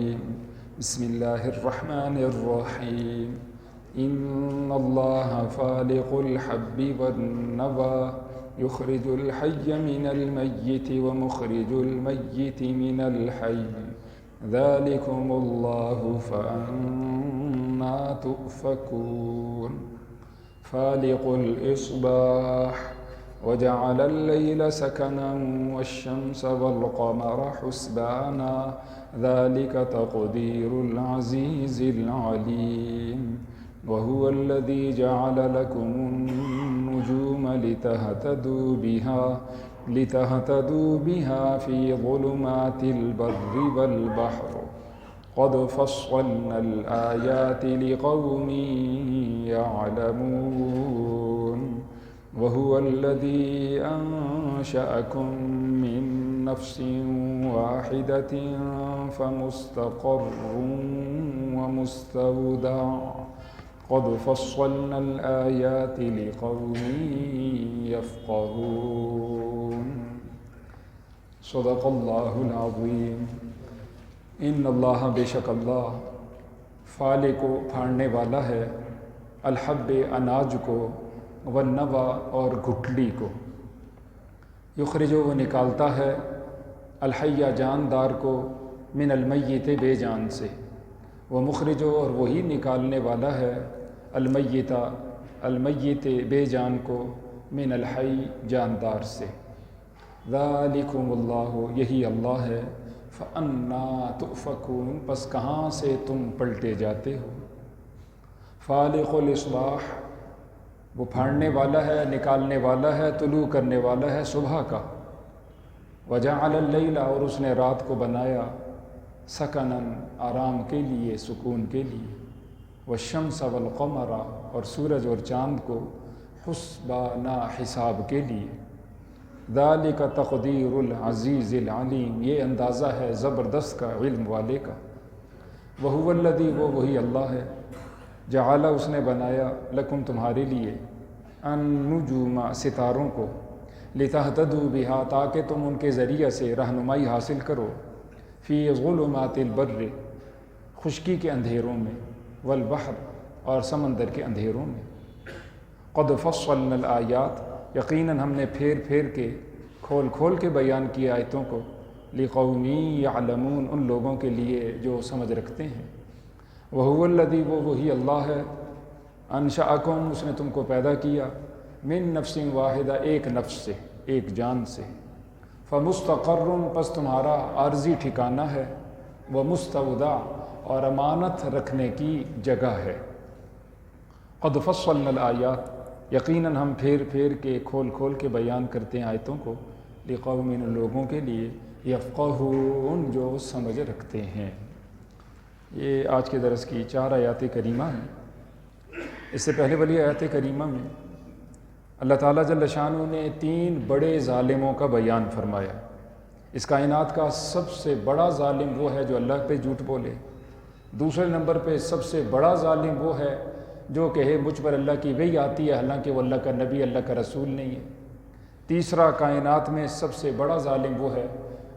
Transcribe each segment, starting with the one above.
بسم الله الرحمن الرحيم إن الله فالق الحب والنوى يخرج الحي من الميت ومخرج الميت من الحي ذلكم الله فأنى تؤفكون فالق الإصباح وجعل الليل سكنا والشمس والقمر حسبانا ذلك تقدير العزيز العليم وهو الذي جعل لكم النجوم لتهتدوا بها في ظلمات البر والبحر قد فصلنا الآيات لقوم يعلمون وهو الذي أنشأكم من نفس واحدة فمستقر ومستودع قد فصلنا الآيات لقوم يفقهون صدق اللہ العظیم۔ ان اللہ بے شک اللہ فالق کو پھاڑنے والا ہے، الحب اناج کو، والنوى اور گٹھلی کو، یخرج وہ نکالتا ہے، الحی جاندار کو، من المیت بے جان سے، وہ مخرج اور وہی نکالنے والا ہے، المیت بے جان کو، من الحی جاندار سے، ذالکم اللہ یہی اللہ ہے، فأنا تؤفکون پس کہاں سے تم پلٹے جاتے ہو۔ فالق الاصباح وہ پھاڑنے والا ہے، نکالنے والا ہے، طلوع کرنے والا ہے صبح کا، وجعل اللیل اور اس نے رات کو بنایا، سکنن آرام کے لیے، سکون کے لیے، والشمس والقمر اور سورج اور چاند کو، حسبانا حساب کے لیے، ذالک تقدیر العزیز العلیم یہ اندازہ ہے زبردست کا، علم والے کا، وہو الذی وہی اللہ ہے، جعل اس نے بنایا، لکم تمہارے لیے، النجوم ستاروں کو، لتہتدوا بہا تاکہ تم ان کے ذریعہ سے رہنمائی حاصل کرو، فی ظلمات البر خشکی کے اندھیروں میں، والبحر اور سمندر کے اندھیروں میں، قد فصلنا الآیات یقیناً ہم نے پھیر پھیر کے، کھول کھول کے بیان کیا آیتوں کو، لقوم یعلمون ان لوگوں کے لیے جو سمجھ رکھتے ہیں، وہو الذی وہی اللہ ہے، انشأکم اس نے تم کو پیدا کیا، من نفس واحدہ ایک نفس سے، ایک جان سے، فمستقر پس تمہارا عارضی ٹھکانہ ہے، ومستودع اور امانت رکھنے کی جگہ ہے، قد فصلنا الآیات یقیناً ہم پھیر پھیر کے، کھول کھول کے بیان کرتے ہیں آیتوں کو، لقوم ان لوگوں کے لیے، یفقہون جو سمجھ رکھتے ہیں۔ یہ آج کے درس کی 4 آیات کریمہ ہیں۔ اس سے پہلے والی آیات کریمہ میں اللہ تعالیٰ جل شانہ نے 3 بڑے ظالموں کا بیان فرمایا۔ اس کائنات کا سب سے بڑا ظالم وہ ہے جو اللہ پہ جھوٹ بولے، دوسرے نمبر پہ سب سے بڑا ظالم وہ ہے جو کہے مجھ پر اللہ کی وحی آتی ہے حالانکہ وہ اللہ کا نبی، اللہ کا رسول نہیں ہے، تیسرا کائنات میں سب سے بڑا ظالم وہ ہے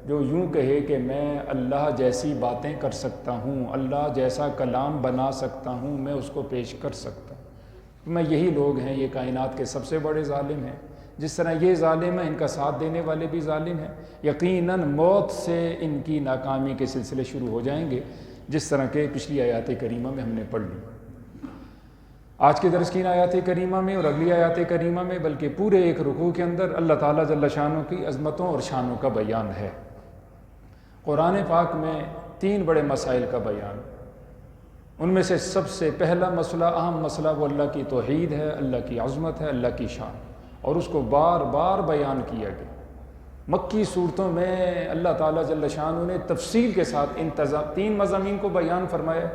جو یوں کہے کہ میں اللہ جیسی باتیں کر سکتا ہوں، اللہ جیسا کلام بنا سکتا ہوں، میں اس کو پیش کر سکتا ہوں۔ میں یہی لوگ ہیں، یہ کائنات کے سب سے بڑے ظالم ہیں۔ جس طرح یہ ظالم ہیں، ان کا ساتھ دینے والے بھی ظالم ہیں۔ یقیناً موت سے ان کی ناکامی کے سلسلے شروع ہو جائیں گے، جس طرح کہ پچھلی آیات کریمہ میں ہم نے پڑھ لی۔ آج کے درس کی آیات کریمہ میں اور اگلی آیات کریمہ میں، بلکہ پورے ایک رکوع کے اندر اللہ تعالیٰ جل شانہ کی عظمتوں اور شانوں کا بیان ہے۔ قرآن پاک میں 3 بڑے مسائل کا بیان، ان میں سے سب سے پہلا مسئلہ، اہم مسئلہ، وہ اللہ کی توحید ہے، اللہ کی عظمت ہے، اللہ کی شان، اور اس کو بار بار بیان کیا گیا۔ مکی صورتوں میں اللہ تعالیٰ جل شانہ نے تفصیل کے ساتھ 3 مضامین کو بیان فرمایا،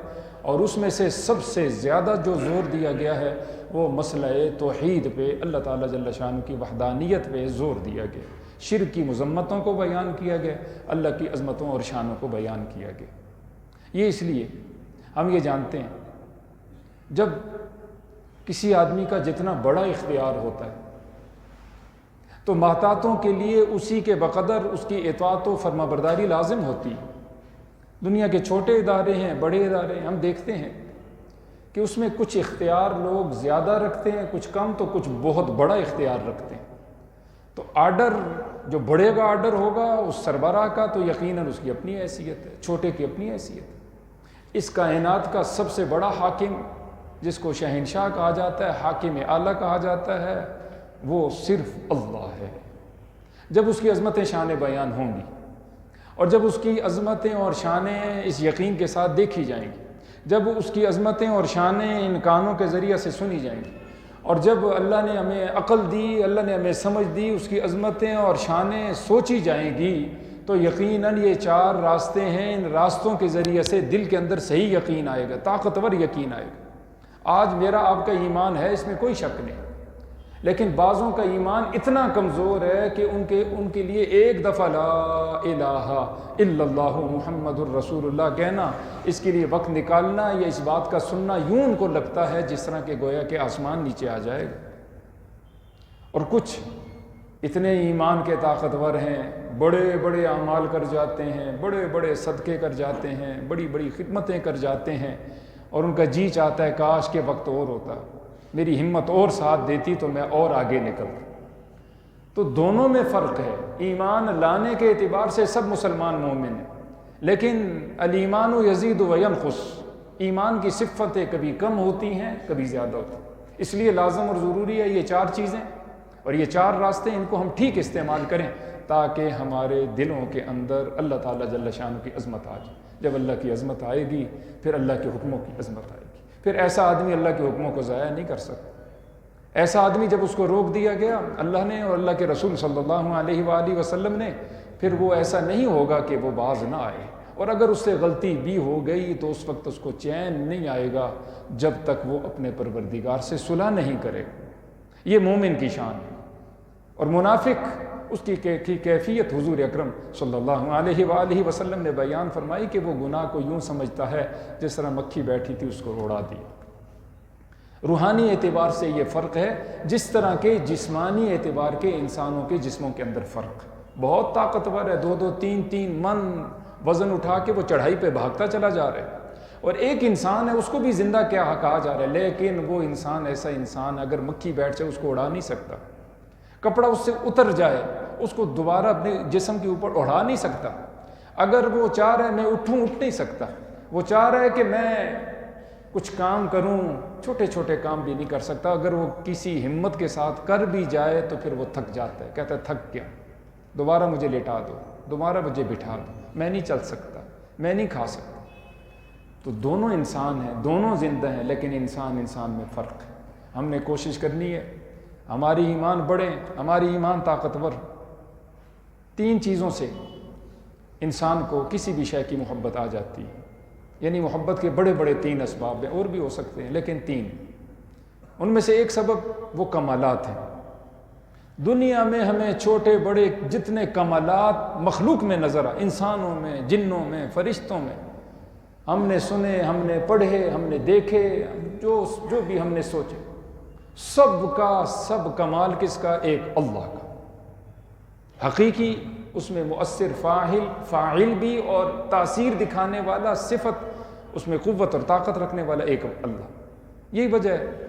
اور اس میں سے سب سے زیادہ جو زور دیا گیا ہے وہ مسئلہ توحید پہ، اللہ تعالیٰ جل شانہ کی وحدانیت پہ زور دیا گیا، شرک کی مذمتوں کو بیان کیا گیا، اللہ کی عظمتوں اور شانوں کو بیان کیا گیا۔ یہ اس لیے ہم یہ جانتے ہیں جب کسی آدمی کا جتنا بڑا اختیار ہوتا ہے تو محتاطوں کے لیے اسی کے بقدر اس کی اطاعت و فرمانبرداری لازم ہوتی ہے۔ دنیا کے چھوٹے ادارے ہیں، بڑے ادارے ہیں، ہم دیکھتے ہیں کہ اس میں کچھ اختیار لوگ زیادہ رکھتے ہیں، کچھ کم، تو کچھ بہت بڑا اختیار رکھتے ہیں۔ تو آرڈر جو بڑے کا آرڈر ہوگا اس سربراہ کا، تو یقیناً اس کی اپنی حیثیت ہے، چھوٹے کی اپنی حیثیت ہے۔ اس کائنات کا سب سے بڑا حاکم، جس کو شہنشاہ کہا جاتا ہے، حاکم اعلیٰ کہا جاتا ہے، وہ صرف اللہ ہے۔ جب اس کی عظمتیں شان بیان ہوں گی، اور جب اس کی عظمتیں اور شانیں اس یقین کے ساتھ دیکھی جائیں گی، جب اس کی عظمتیں اور شانیں ان کانوں کے ذریعے سے سنی جائیں گی، اور جب اللہ نے ہمیں عقل دی، اللہ نے ہمیں سمجھ دی، اس کی عظمتیں اور شانیں سوچی جائیں گی، تو یقیناً یہ 4 راستے ہیں، ان راستوں کے ذریعے سے دل کے اندر صحیح یقین آئے گا، طاقتور یقین آئے گا۔ آج میرا آپ کا ایمان ہے، اس میں کوئی شک نہیں، لیکن بعضوں کا ایمان اتنا کمزور ہے کہ ان کے لیے ایک دفعہ لا الہ الا اللہ محمد الرسول اللہ کہنا، اس کے لیے وقت نکالنا یا اس بات کا سننا یوں ان کو لگتا ہے جس طرح کہ گویا کہ آسمان نیچے آ جائے گا۔ اور کچھ اتنے ایمان کے طاقتور ہیں، بڑے بڑے اعمال کر جاتے ہیں، بڑے بڑے صدقے کر جاتے ہیں، بڑی بڑی خدمتیں کر جاتے ہیں، اور ان کا جی چاہتا ہے کاش کے وقت اور ہوتا، میری ہمت اور ساتھ دیتی تو میں اور آگے نکلتا۔ تو دونوں میں فرق ہے۔ ایمان لانے کے اعتبار سے سب مسلمان مومن ہیں، لیکن الایمان یزید و ینقص، ایمان کی صفتیں کبھی کم ہوتی ہیں، کبھی زیادہ ہوتی ہیں۔ اس لیے لازم اور ضروری ہے یہ 4 چیزیں اور یہ 4 راستے، ان کو ہم ٹھیک استعمال کریں تاکہ ہمارے دلوں کے اندر اللہ تعالیٰ جل شانہ کی عظمت آ جائے۔ جب اللہ کی عظمت آئے گی پھر اللہ کے حکموں کی عظمت آئے گی، پھر ایسا آدمی اللہ کے حکموں کو ضائع نہیں کر سکتا۔ ایسا آدمی جب اس کو روک دیا گیا اللہ نے اور اللہ کے رسول صلی اللہ علیہ وآلہ وسلم نے، پھر وہ ایسا نہیں ہوگا کہ وہ باز نہ آئے، اور اگر اس سے غلطی بھی ہو گئی تو اس وقت اس کو چین نہیں آئے گا جب تک وہ اپنے پروردگار سے صلح نہیں کرے۔ یہ مومن کی شان ہے۔ اور منافق، اس کی کیفیت حضور اکرم صلی اللہ علیہ وآلہ وسلم نے بیان فرمائی کہ وہ گناہ کو یوں سمجھتا ہے جس طرح مکھی بیٹھی تھی اس کو اڑا دی۔ روحانی اعتبار سے یہ فرق ہے، جس طرح کے جسمانی اعتبار کے انسانوں کے جسموں کے اندر فرق بہت طاقتور ہے، 2-2 3-3 من وزن اٹھا کے وہ چڑھائی پہ بھاگتا چلا جا رہا ہے، اور ایک انسان ہے اس کو بھی زندہ کیا کہا جا رہا ہے، لیکن وہ انسان ایسا انسان اگر مکھی بیٹھ جائے اس کو اڑا نہیں سکتا، کپڑا اس سے اتر جائے اس کو دوبارہ اپنے جسم کے اوپر اڑا نہیں سکتا، اگر وہ چاہ رہا ہے میں اٹھوں اٹھ نہیں سکتا، وہ چاہ رہا ہے کہ میں کچھ کام کروں چھوٹے چھوٹے کام بھی نہیں کر سکتا، اگر وہ کسی ہمت کے ساتھ کر بھی جائے تو پھر وہ تھک جاتا ہے، کہتا ہے تھک گیا، دوبارہ مجھے لٹا دو، دوبارہ مجھے بٹھا دو، میں نہیں چل سکتا، میں نہیں کھا سکتا۔ تو دونوں انسان ہیں، دونوں زندہ ہیں، لیکن انسان میں فرق ہے۔ ہم نے کوشش کرنی ہے ہماری ایمان بڑھے، ہماری ایمان طاقتور۔ 3 چیزوں سے انسان کو کسی بھی شے کی محبت آ جاتی ہے، یعنی محبت کے بڑے بڑے 3 اسباب ہیں، اور بھی ہو سکتے ہیں لیکن 3۔ ان میں سے ایک سبب وہ کمالات ہیں۔ دنیا میں ہمیں چھوٹے بڑے جتنے کمالات مخلوق میں نظر آئے، انسانوں میں، جنوں میں، فرشتوں میں، ہم نے سنے، ہم نے پڑھے، ہم نے دیکھے، جو بھی ہم نے سوچے، سب کا سب کمال کس کا؟ ایک اللہ کا حقیقی، اس میں مؤثر فاعل بھی اور تاثیر دکھانے والا، صفت اس میں قوت اور طاقت رکھنے والا ایک اللہ۔ یہی وجہ ہے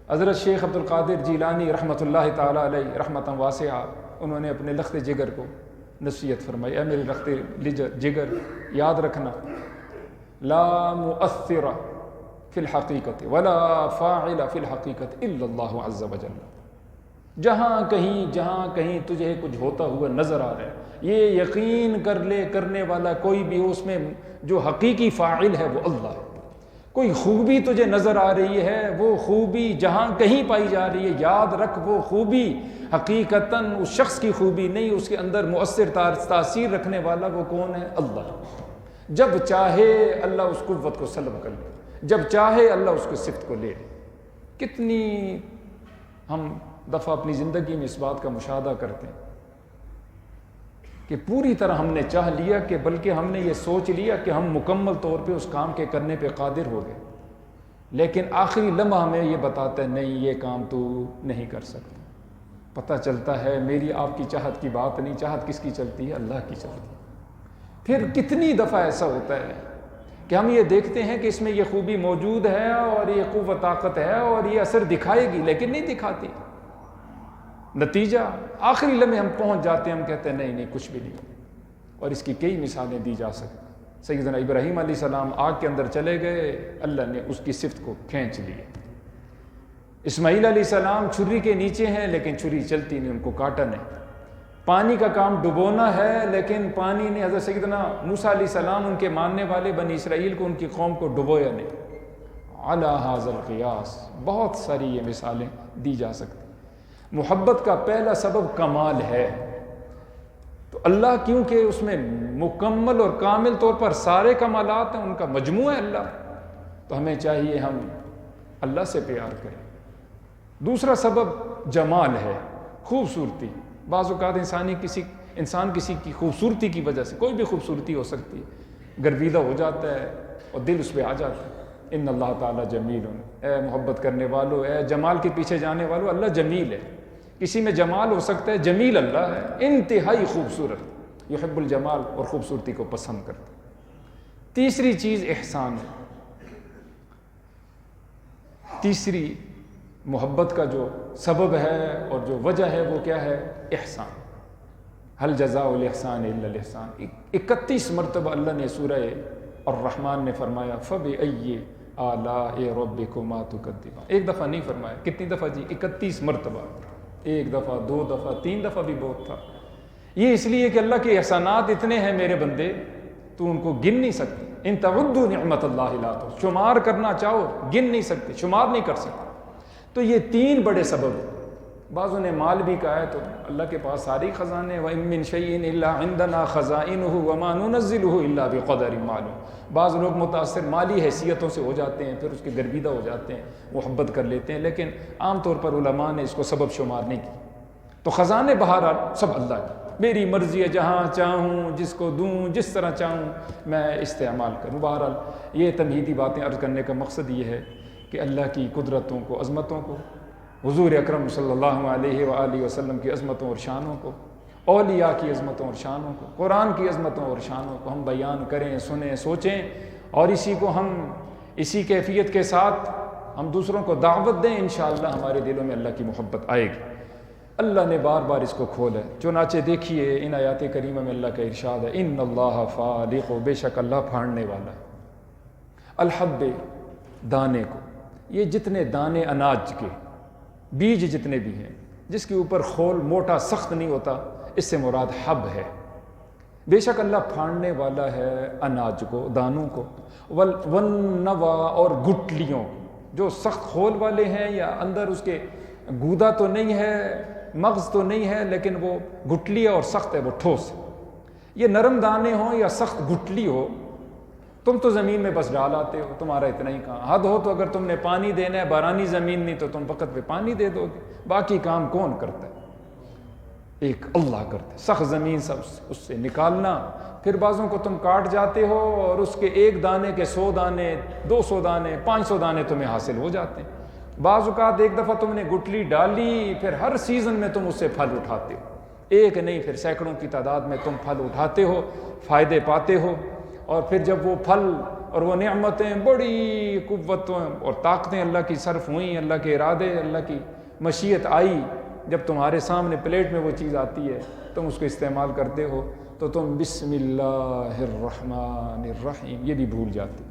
حضرت شیخ عبد القادر جیلانی رحمۃ اللہ تعالیٰ علیہ رحمۃ واسعہ، انہوں نے اپنے لخت جگر کو نصیحت فرمائی، اے میرے لخت جگر یاد رکھنا، لا مؤثر فی الحقیقت ولا فاعل فی الحقیقت الا اللہ عز وجل۔ جہاں کہیں تجھے کچھ ہوتا ہوا نظر آ رہا ہے، یہ یقین کر لے کرنے والا کوئی بھی ہو، اس میں جو حقیقی فاعل ہے وہ اللہ ہے۔ کوئی خوبی تجھے نظر آ رہی ہے، وہ خوبی جہاں کہیں پائی جا رہی ہے، یاد رکھ وہ خوبی حقیقتاً اس شخص کی خوبی نہیں، اس کے اندر مؤثر تاثیر رکھنے والا وہ کون ہے؟ اللہ۔ جب چاہے اللہ اس قوت کو سلب کر لے، جب چاہے اللہ اس کو صفت کو لے لے۔ کتنی ہم دفعہ اپنی زندگی میں اس بات کا مشاہدہ کرتے ہیں کہ پوری طرح ہم نے چاہ لیا، کہ بلکہ ہم نے یہ سوچ لیا کہ ہم مکمل طور پہ اس کام کے کرنے پہ قادر ہو گئے، لیکن آخری لمحہ ہمیں یہ بتاتا ہے نہیں یہ کام تو نہیں کر سکتا۔ پتہ چلتا ہے میری آپ کی چاہت کی بات نہیں، چاہت کس کی چلتی ہے؟ اللہ کی چلتی ہے۔ پھر کتنی دفعہ ایسا ہوتا ہے کہ ہم یہ دیکھتے ہیں کہ اس میں یہ خوبی موجود ہے اور یہ قوت طاقت ہے اور یہ اثر دکھائے گی، لیکن نہیں دکھاتی۔ نتیجہ آخری لمحے ہم پہنچ جاتے ہیں، ہم کہتے ہیں نہیں کچھ بھی نہیں۔ اور اس کی کئی مثالیں دی جا سکتی۔ سیدنا ابراہیم علیہ السلام آگ کے اندر چلے گئے، اللہ نے اس کی صفت کو کھینچ لی۔ اسماعیل علیہ السلام چھری کے نیچے ہیں لیکن چھری چلتی نہیں، ان کو کاٹا نہیں۔ پانی کا کام ڈبونا ہے لیکن پانی نے حضرت سیدنا موسیٰ علیہ السلام ان کے ماننے والے بنی اسرائیل کو، ان کی قوم کو ڈبویا نہیں۔ علی ھذا القیاس بہت ساری یہ مثالیں دی جا سکتی۔ محبت کا پہلا سبب کمال ہے، تو اللہ کیونکہ اس میں مکمل اور کامل طور پر سارے کمالات ہیں، ان کا مجموعہ ہے اللہ، تو ہمیں چاہیے ہم اللہ سے پیار کریں۔ دوسرا سبب جمال ہے، خوبصورتی۔ بعض اوقات انسان کسی کی خوبصورتی کی وجہ سے، کوئی بھی خوبصورتی ہو سکتی ہے، گرویدہ ہو جاتا ہے اور دل اس پہ آ جاتا ہے۔ ان اللہ تعالیٰ جمیل، اے محبت کرنے والو، اے جمال کے پیچھے جانے والو، اللہ جمیل ہے۔ کسی میں جمال ہو سکتا ہے، جمیل اللہ ہے، انتہائی خوبصورت، یحب الجمال، اور خوبصورتی کو پسند کرتا ہے۔ تیسری چیز احسان ہے۔ تیسری محبت کا جو سبب ہے اور جو وجہ ہے وہ کیا ہے؟ احسان۔ حل جزاء الاحسان الا الاحسان، 31 مرتبہ اللہ نے سورہ الرحمن نے فرمایا فبأي آلاء ربكما تكذبان۔ ایک دفعہ نہیں فرمایا، کتنی دفعہ جی؟ 31 مرتبہ۔ ایک دفعہ، 2 دفعہ، 3 دفعہ بھی بہت تھا۔ یہ اس لیے کہ اللہ کے احسانات اتنے ہیں میرے بندے، تو ان کو گن نہیں سکتے۔ ان تعدوا نعمت اللہ لا تحصوها، شمار کرنا چاہو گن نہیں سکتے، شمار نہیں کر سکتے۔ تو یہ 3 بڑے سبب ہیں۔ بعضوں نے مال بھی کہا ہے، تو اللہ کے پاس ساری خزانے، وَإِن مِّن شَيْءٍ إِلَّا عِندَنَا خَزَائِنُهُ وَمَا نُنَزِّلُهُ إِلَّا بِقَدَرٍ مَّعْلُومٍ۔ بعض لوگ متاثر مالی حیثیتوں سے ہو جاتے ہیں، پھر اس کے گرویدہ ہو جاتے ہیں، محبت کر لیتے ہیں، لیکن عام طور پر علماء نے اس کو سبب شمار نہیں کی۔ تو خزانے بہرحال سب اللہ کے، میری مرضی ہے، جہاں چاہوں جس کو دوں، جس طرح چاہوں میں استعمال کروں۔ بہرحال یہ تمہیدی باتیں عرض کرنے کا مقصد یہ ہے کہ اللہ کی قدرتوں کو، عظمتوں کو، حضور اکرم صلی اللہ علیہ وآلہ وسلم کی عظمتوں اور شانوں کو، اولیاء کی عظمتوں اور شانوں کو، قرآن کی عظمتوں اور شانوں کو ہم بیان کریں، سنیں، سوچیں، اور اسی کو ہم اسی کیفیت کے ساتھ ہم دوسروں کو دعوت دیں، انشاءاللہ ہمارے دلوں میں اللہ کی محبت آئے گی۔ اللہ نے بار بار اس کو کھولا ہے، چنانچہ دیکھیے ان آیات کریمہ میں اللہ کا ارشاد ہے، ان اللہ فالق، بے شک اللہ پھاڑنے والا ہے، الحب، دانے کو۔ یہ جتنے دانے اناج کے بیج جتنے بھی ہیں، جس کے اوپر خول موٹا سخت نہیں ہوتا، اس سے مراد حب ہے۔ بے شک اللہ پھاڑنے والا ہے اناج کو، دانوں کو، والنوا، اور گٹلیوں، جو سخت خول والے ہیں، یا اندر اس کے گودا تو نہیں ہے، مغز تو نہیں ہے، لیکن وہ گٹلی ہے اور سخت ہے، وہ ٹھوس ہے۔ یہ نرم دانے ہوں یا سخت گٹلی ہو، تم تو زمین میں بس ڈال آتے ہو، تمہارا اتنا ہی کام۔ حد ہو تو اگر تم نے پانی دینا ہے، بارانی زمین نہیں تو تم وقت پہ پانی دے دو گے، باقی کام کون کرتا ہے؟ ایک اللہ کرتا ہے۔ سخت زمین سب اس سے نکالنا، پھر بعضوں کو تم کاٹ جاتے ہو اور اس کے ایک دانے کے 100 دانے، 200 دانے، 500 دانے تمہیں حاصل ہو جاتے ہیں۔ بعض اوقات ایک دفعہ تم نے گٹلی ڈالی، پھر ہر سیزن میں تم اس سے پھل اٹھاتے ہو، ایک نہیں پھر سینکڑوں کی تعداد میں تم پھل اٹھاتے ہو، فائدے پاتے ہو۔ اور پھر جب وہ پھل اور وہ نعمتیں، بڑی قوتیں اور طاقتیں اللہ کی صرف ہوئیں، اللہ کے ارادے، اللہ کی مشیت آئی، جب تمہارے سامنے پلیٹ میں وہ چیز آتی ہے، تم اس کو استعمال کرتے ہو، تو تم بسم اللہ الرحمن الرحیم یہ بھی بھول جاتے،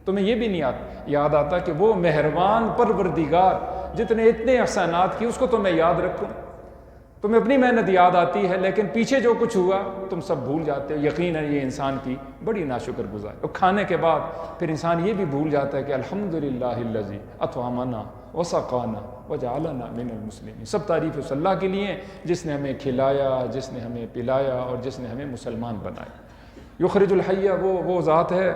تمہیں یہ بھی نہیں یاد آتا کہ وہ مہربان پروردگار جتنے اتنے احسانات کی، اس کو تو میں یاد رکھوں۔ تمہیں اپنی محنت یاد آتی ہے، لیکن پیچھے جو کچھ ہوا تم سب بھول جاتے ہو۔ یقیناً یہ انسان کی بڑی ناشکر گزاری، اور کھانے کے بعد پھر انسان یہ بھی بھول جاتا ہے کہ الحمدللہ الذی اطعمنا وسقانا وجعلنا من المسلمین۔ سب تعریف اس اللہ کے لیے جس نے ہمیں کھلایا، جس نے ہمیں پلایا، اور جس نے ہمیں مسلمان بنایا۔ یخرج الحی، وہ ذات ہے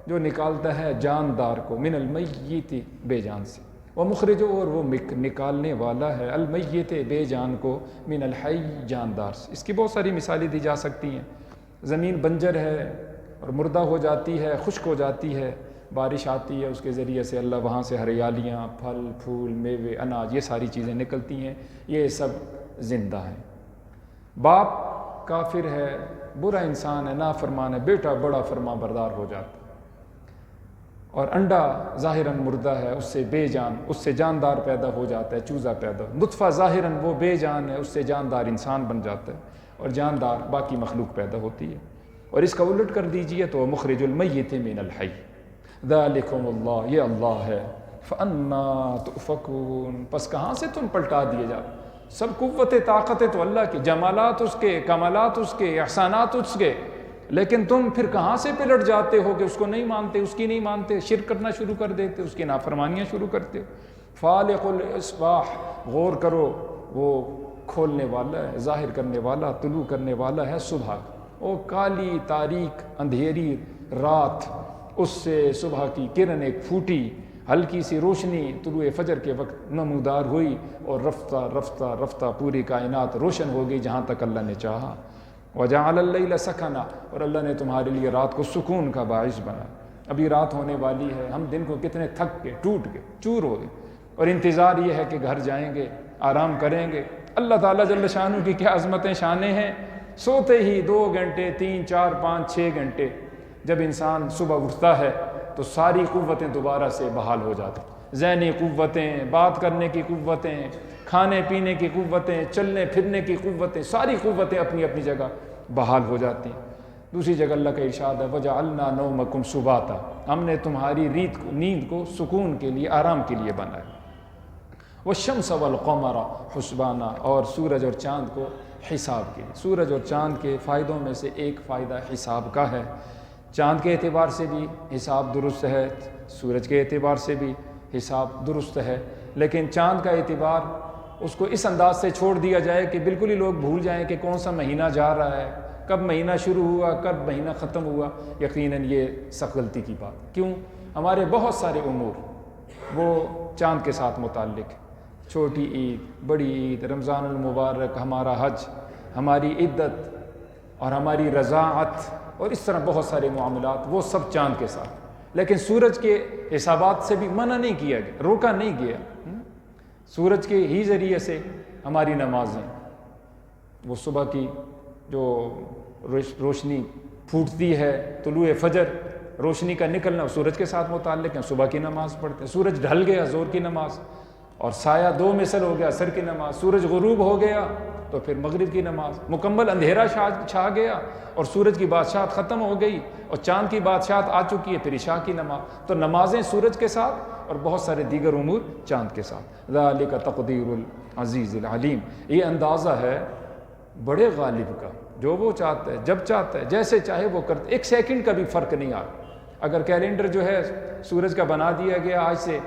جو نکالتا ہے جاندار کو، من المیت، بے جان سے، ومخرج، اور وہ نکالنے والا ہے، المیت، بے جان کو، من الحی، جاندار سے۔ اس کی بہت ساری مثالیں دی جا سکتی ہیں۔ زمین بنجر ہے اور مردہ ہو جاتی ہے، خشک ہو جاتی ہے، بارش آتی ہے، اس کے ذریعے سے اللہ وہاں سے ہریالیاں، پھل پھول، میوے، اناج، یہ ساری چیزیں نکلتی ہیں، یہ سب زندہ ہیں۔ باپ کافر ہے، برا انسان ہے، نافرمان ہے، بیٹا بڑا فرما بردار ہو جاتا ہے، اور انڈا ظاہراً مردہ ہے، اس سے بے جان، اس سے جاندار پیدا ہو جاتا ہے، چوزا پیدا ہو، نطفہ ظاہراً وہ بے جان ہے، اس سے جاندار انسان بن جاتا ہے، اور جاندار باقی مخلوق پیدا ہوتی ہے۔ اور اس کا الٹ کر دیجئے تو مخرج المیت من الحی، ذالکم اللہ، یہ اللہ ہے، فَأَنَّا تُؤْفَكُونَ، پس کہاں سے تم پلٹا دیے جا؟ سب قوت طاقت تو اللہ کی، جمالات اس کے، کمالات اس کے، احسانات اس کے، لیکن تم پھر کہاں سے پلٹ جاتے ہو کہ اس کو نہیں مانتے، اس کی نہیں مانتے، شرک کرنا شروع کر دیتے، اس کی نافرمانیاں شروع کرتے ہو۔ فالق الاصباح، غور کرو، وہ کھولنے والا ہے، ظاہر کرنے والا، طلوع کرنے والا ہے صبح، وہ کالی تاریک اندھیری رات، اس سے صبح کی کرن ایک پھوٹی ہلکی سی روشنی طلوع فجر کے وقت نمودار ہوئی، اور رفتہ رفتہ رفتہ پوری کائنات روشن ہو گئی جہاں تک اللہ نے چاہا۔ وَجَعَلَ اللَّيْلَ سَكَنًا، اور اللہ نے تمہارے لیے رات کو سکون کا باعث بنا۔ ابھی رات ہونے والی ہے، ہم دن کو کتنے تھک کے، ٹوٹ کے، چور ہو گئے، اور انتظار یہ ہے کہ گھر جائیں گے، آرام کریں گے۔ اللہ تعالیٰ جل شانہ کی کیا عظمتیں شانیں ہیں، سوتے ہی 2 گھنٹے 3 4 5 6 گھنٹے، جب انسان صبح اٹھتا ہے تو ساری قوتیں دوبارہ سے بحال ہو جاتی، ذہنی قوتیں، بات کرنے کی قوتیں، کھانے پینے کی قوتیں، چلنے پھرنے کی قوتیں، ساری قوتیں اپنی اپنی جگہ بحال ہو جاتی ہیں۔ دوسری جگہ اللہ کا ارشاد ہے وَجَعَلْنَا نَوْمَكُمْ سُبَاتًا، ہم نے تمہاری نیند کو سکون کے لیے، آرام کے لیے بنایا۔ وَالشَّمْسَ وَالْقَمَرَ حُسْبَانًا، اور سورج اور چاند کو حساب کے لیے۔ سورج اور چاند کے فائدوں میں سے ایک فائدہ حساب کا ہے، چاند کے اعتبار سے بھی حساب درست ہے، سورج کے اعتبار سے بھی حساب درست ہے، لیکن چاند کا اعتبار اس کو اس انداز سے چھوڑ دیا جائے کہ بالکل ہی لوگ بھول جائیں کہ کون سا مہینہ جا رہا ہے، کب مہینہ شروع ہوا، کب مہینہ ختم ہوا۔ یقیناً یہ سخت غلطی کی بات، کیوں؟ ہمارے بہت سارے امور وہ چاند کے ساتھ متعلق، چھوٹی عید، بڑی عید، رمضان المبارک، ہمارا حج، ہماری عدت اور ہماری رضاعت، اور اس طرح بہت سارے معاملات، وہ سب چاند کے ساتھ۔ لیکن سورج کے حسابات سے بھی منع نہیں کیا گیا، روکا نہیں گیا۔ سورج کے ہی ذریعے سے ہماری نمازیں، وہ صبح کی جو روشنی پھوٹتی ہے، طلوع فجر، روشنی کا نکلنا سورج کے ساتھ متعلق ہے، صبح کی نماز پڑھتے ہیں۔ سورج ڈھل گیا، زور کی نماز، اور سایہ 2 مثل ہو گیا، عصر کی نماز۔ سورج غروب ہو گیا تو پھر مغرب کی نماز۔ مکمل اندھیرا چھا گیا اور سورج کی بادشاہت ختم ہو گئی اور چاند کی بادشاہت آ چکی ہے، پھر عشاء کی نماز۔ تو نمازیں سورج کے ساتھ اور بہت سارے دیگر امور چاند کے ساتھ۔ ذالک تقدیر العزیز العلیم، یہ اندازہ ہے بڑے غالب کا، جو وہ چاہتا ہے، جب چاہتا ہے، جیسے چاہے وہ کرتا ہے، 1 سیکنڈ کا بھی فرق نہیں آتا۔ اگر کیلنڈر جو ہے سورج کا بنا دیا گیا آج سے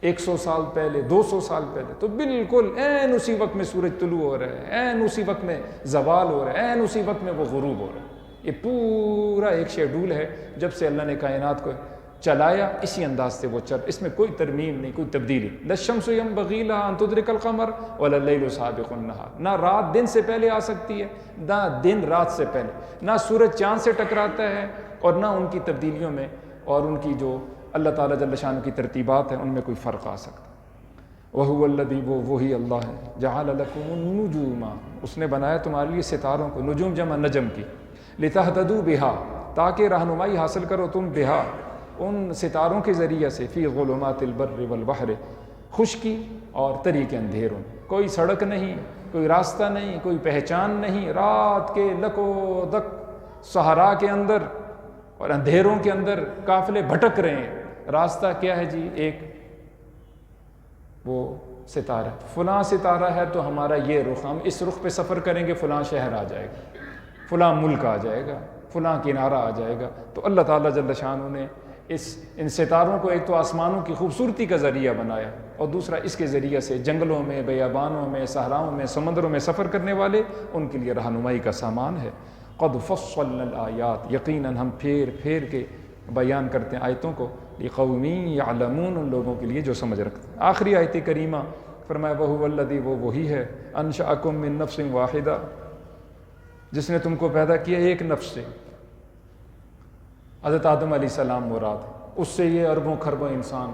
100 سال پہلے، 200 سال پہلے، تو بالکل عین اسی وقت میں سورج طلوع ہو رہا ہے، عین اسی وقت میں زوال ہو رہا ہے، عین اسی وقت میں وہ غروب ہو رہا ہے۔ یہ پورا ایک شیڈول ہے، جب سے اللہ نے کائنات کو چلایا اسی انداز سے وہ چل، اس میں کوئی ترمیم نہیں، کوئی تبدیلی۔ لا الشمس ينبغي لها ان تدرك القمر ولا الليل سابق النهار، نہ رات دن سے پہلے آ سکتی ہے، نہ دن رات سے پہلے، نہ سورج چاند سے ٹکراتا ہے، اور نہ ان کی تبدیلیوں میں اور ان کی جو اللہ تعالیٰ جل شانہ کی ترتیبات ہیں ان میں کوئی فرق آ سکتا۔ وَهُوَ الَّذِي، وہی اللہ ہے، جَعَلَ لَكُمُ النُّجُومَ، اس نے بنایا تمہارے لیے ستاروں کو، نجوم جمع نجم کی، لِتَهْتَدُوا بِهَا، تاکہ رہنمائی حاصل کرو تم بِهَا، ان ستاروں کے ذریعے سے، فی ظلمات البر والبحر، خشکی اور تری کے اندھیروں، کوئی سڑک نہیں، کوئی راستہ نہیں، کوئی پہچان نہیں، رات کے لکو دک صحرا کے اندر اور اندھیروں کے اندر قافلے بھٹک رہے ہیں۔ راستہ کیا ہے جی؟ ایک وہ ستارہ، فلاں ستارہ ہے تو ہمارا یہ رخ، ہم اس رخ پہ سفر کریں گے، فلاں شہر آ جائے گا، فلاں ملک آ جائے گا، فلاں کنارہ آ جائے گا۔ تو اللہ تعالیٰ جل شانہ نے ان ستاروں کو ایک تو آسمانوں کی خوبصورتی کا ذریعہ بنایا، اور دوسرا اس کے ذریعے سے جنگلوں میں، بیابانوں میں، صحراؤں میں، سمندروں میں سفر کرنے والے ان کے لیے رہنمائی کا سامان ہے۔ قد فصلنا الآیات، یقیناً ہم پھیر پھیر کے بیان کرتے ہیں آیتوں کو، لقوم یعلمون، ان لوگوں کے لیے جو سمجھ رکھتے ہیں۔ آخری آیت کریمہ فرمایا وہو الذی، وہ وہی ہے، انشأکم من نفس واحدہ، جس نے تم کو پیدا کیا ایک نفس سے۔ حضرت آدم علیہ السلام مراد، اس سے یہ اربوں کھربوں انسان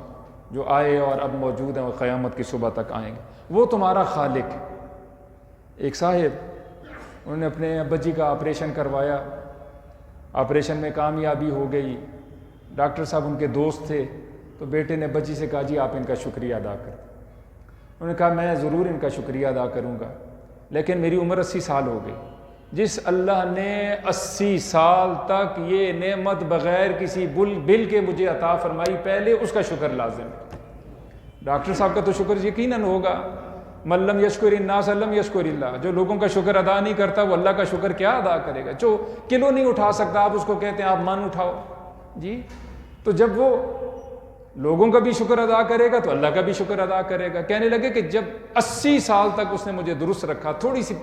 جو آئے اور اب موجود ہیں اور قیامت کی صبح تک آئیں گے، وہ تمہارا خالق ہے۔ ایک صاحب انہوں نے اپنے ابا جی کا آپریشن کروایا، آپریشن میں کامیابی ہو گئی، ڈاکٹر صاحب ان کے دوست تھے، تو بیٹے نے ابا جی سے کہا جی آپ ان کا شکریہ ادا کر دیں۔ انہوں نے کہا میں ضرور ان کا شکریہ ادا کروں گا، لیکن میری عمر 80 سال ہو گئی، جس اللہ نے 80 سال تک یہ نعمت بغیر کسی بل کے مجھے عطا فرمائی، پہلے اس کا شکر لازم ہے۔ ڈاکٹر صاحب کا تو شکر یقیناً ہوگا، من لم یشکر الناس لم یشکر اللہ، جو لوگوں کا شکر ادا نہیں کرتا وہ اللہ کا شکر کیا ادا کرے گا؟ جو کلو نہیں اٹھا سکتا آپ اس کو کہتے ہیں آپ من اٹھاؤ جی۔ تو جب وہ لوگوں کا بھی شکر ادا کرے گا تو اللہ کا بھی شکر ادا کرے گا۔ کہنے لگے کہ جب 80 سال تک اس نے مجھے درست رکھا، تھوڑی سی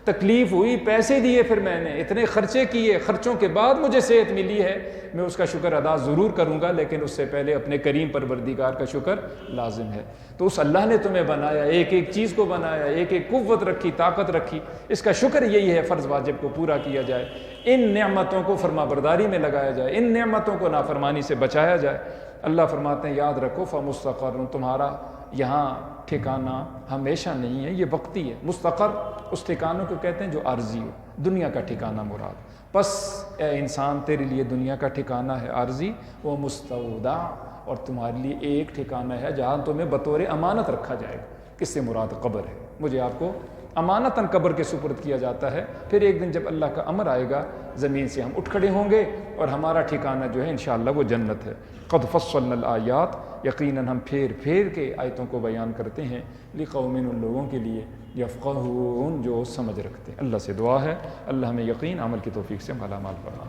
تکلیف ہوئی، پیسے دیے، پھر میں نے اتنے خرچے کیے، خرچوں کے بعد مجھے صحت ملی ہے، میں اس کا شکر ادا ضرور کروں گا، لیکن اس سے پہلے اپنے کریم پروردگار کا شکر لازم ہے۔ تو اس اللہ نے تمہیں بنایا، ایک ایک چیز کو بنایا، ایک ایک قوت رکھی، طاقت رکھی، اس کا شکر یہی ہے فرض واجب کو پورا کیا جائے، ان نعمتوں کو فرما برداری میں لگایا جائے، ان نعمتوں کو نافرمانی سے بچایا جائے۔ اللہ فرماتے ہیں یاد رکھو فمستقر، تمہارا یہاں ٹھکانہ ہمیشہ نہیں ہے، یہ وقتی ہے۔ مستقر اس ٹھکانوں کو کہتے ہیں جو عارضی ہو، دنیا کا ٹھکانہ مراد۔ پس اے انسان تیرے لیے دنیا کا ٹھکانہ ہے عارضی، وہ مستودع، اور تمہارے لیے ایک ٹھکانہ ہے جہاں تمہیں بطور امانت رکھا جائے گا۔ کس سے مراد؟ قبر ہے، مجھے آپ کو امانتاً قبر کے سپرد کیا جاتا ہے، پھر ایک دن جب اللہ کا امر آئے گا زمین سے ہم اٹھ کھڑے ہوں گے اور ہمارا ٹھکانہ جو ہے انشاءاللہ وہ جنت ہے۔ قد فصلنا الآیات، یقیناً ہم پھیر پھیر کے آیتوں کو بیان کرتے ہیں، لقوم، ان لوگوں کے لیے، یفقہون، جو سمجھ رکھتے ہیں۔ اللہ سے دعا ہے اللہ ہمیں یقین عمل کی توفیق سے مالا مال فرمائے۔